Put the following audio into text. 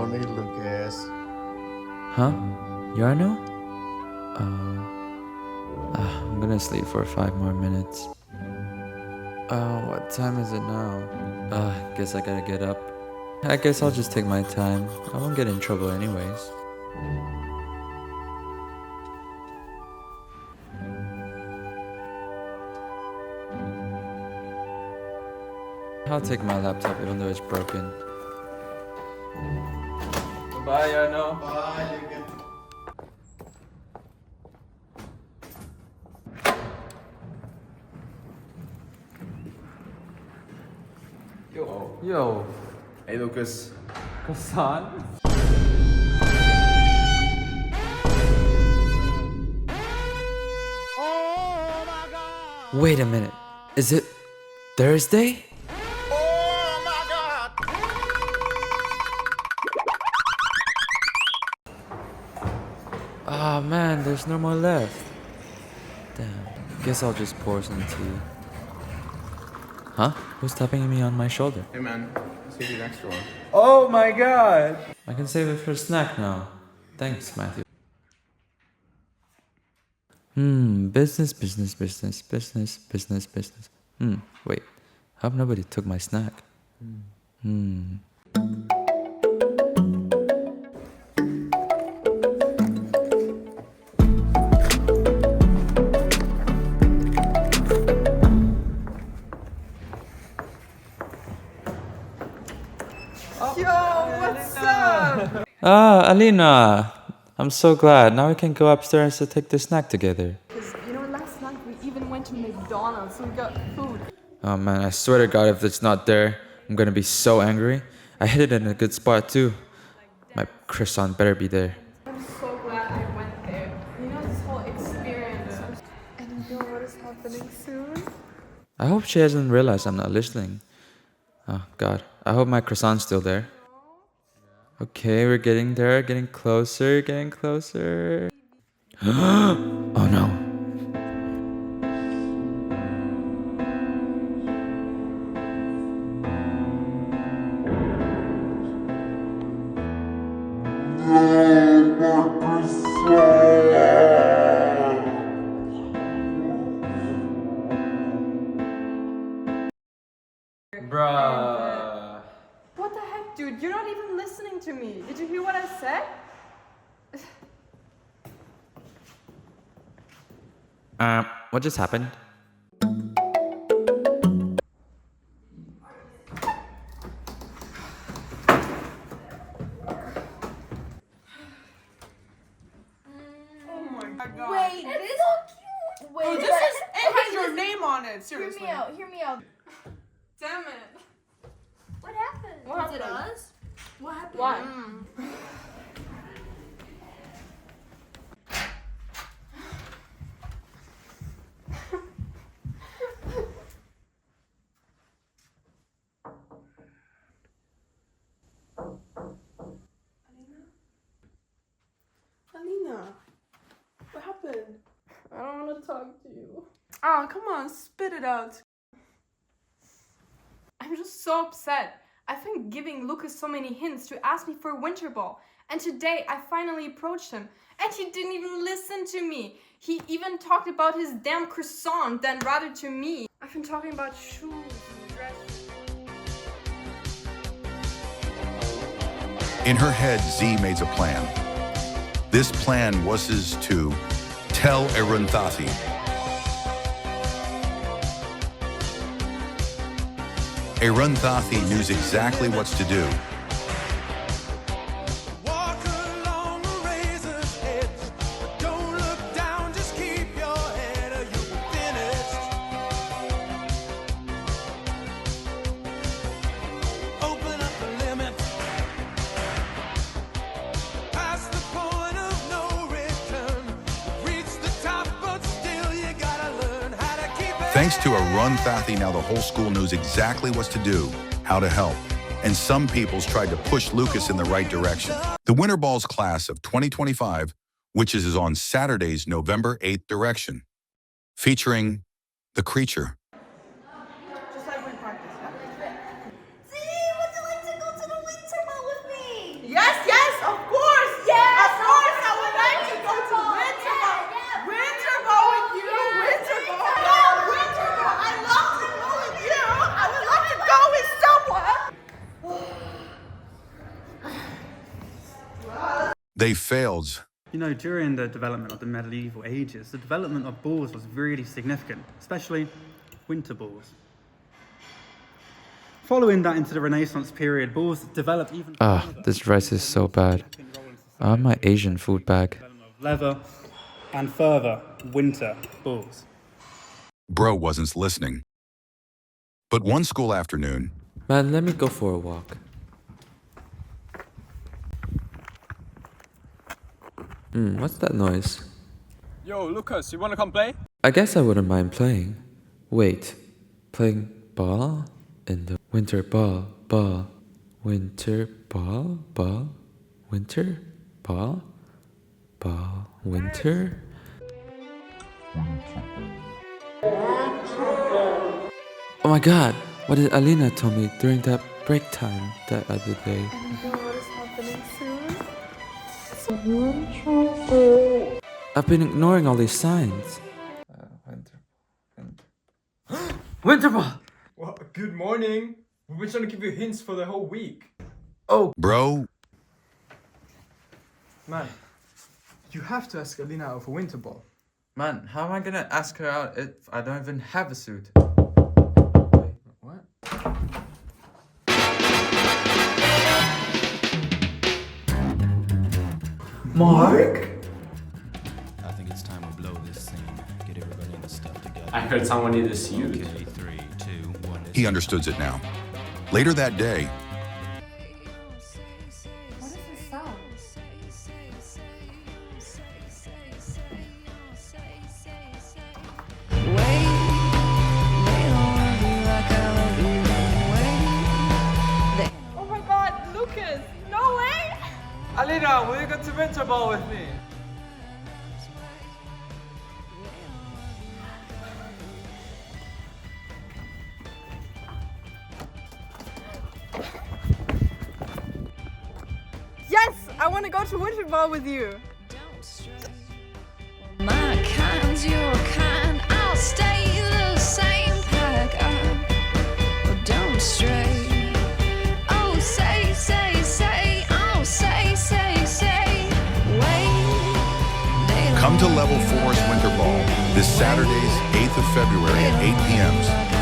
morning, Lucas. Huh? Yarno? I'm gonna sleep for 5 more minutes. What time is it now? Guess I gotta get up. I guess I'll just take my time. I won't get in trouble anyways. I'll take my laptop even though it's broken. Bye, Yarno. Bye, Lucas. Yo. Hey, Lucas. Croissant? Wait a minute. Is it Thursday? Ah man, there's no more left. Damn. Guess I'll just pour some tea. Huh? Who's tapping me on my shoulder? Hey, man. Save you an extra one. Oh my god! I can save it for a snack now. Thanks, Matthew. Business. Wait. Hope nobody took my snack. Ah, Alina! I'm so glad. Now we can go upstairs to take the snack together. Because, last night we even went to McDonald's, so we got food. Oh man, I swear to God, if it's not there, I'm gonna be so angry. I hit it in a good spot too. My croissant better be there. I'm so glad I went there. This whole experience. And you know what is happening soon? I hope she hasn't realized I'm not listening. Oh God, I hope my croissant's still there. Okay, we're getting there, getting closer. Oh no. Bruh. What the heck, dude? You're not even listening to me. Did you hear what I said? What just happened? Oh my god. Wait, this is so cute. Wait, Oh, it has your name on it, seriously. Hear me out. Damn it. What happened? What Is it happened? us? What happened? What? Alina, what happened? I don't want to talk to you. Oh, come on, spit it out. I'm just so upset. I've been giving Lucas so many hints to ask me for a winter ball. And today I finally approached him. And he didn't even listen to me. He even talked about his damn croissant than rather to me. I've been talking about shoes and dresses. In her head, Z made a plan. This plan was to tell Arundhati. Arundhati knew exactly what to do. Walk along a razor's edge, but don't look down, just keep your head or you'll be finished. Open up the limit, past the point of no return. Reach the top, but still you gotta learn how to keep it. Thanks to Arundhati, now the whole school knows exactly what to do, how to help. And some peoples tried to push Lucas in the right direction. The Winter Balls class of 2025, which is on Saturday's November 8th direction, featuring The Creature. Just like when practice, yeah? Z, would you like to go to the winter ball with me? Yes, They failed. You know, during the development of the medieval ages, the development of balls was really significant, especially winter balls. Following that into the Renaissance period, balls developed even further. This rice is so bad. I want my Asian food back. Leather and further winter balls. Bro wasn't listening. But one school afternoon, Man, let me go for a walk. What's that noise? Yo, Lucas, you wanna come play? I guess I wouldn't mind playing. Wait, playing ball? In the winter ball, winter ball, winter ball, winter? Oh my god, what did Alina tell me during that break time that other day? What is happening soon? I've been ignoring all these signs. Winter ball! Well, good morning. We've been trying to give you hints for the whole week. bro Man, you have to ask Alina out for winter ball. Man, how am I gonna ask her out if I don't even have a suit? What? Mark? I think it's time we blow this scene. Get everybody in the stuff together. I heard someone needed a suit. Okay, 3, 2, 1. he understood it now. Later that day, What is this sound? Oh my god, Lucas! No way! Alina, will you go to winter ball with me? Yes! I want to go to winter ball with you! My kind's your kind. I'll stay the same pack up. But don't stray. Oh, say, say, say. Oh, say, say, say. Wait. come to Level 4's Winter Ball this Saturdays, 8th of February at 8 p.m.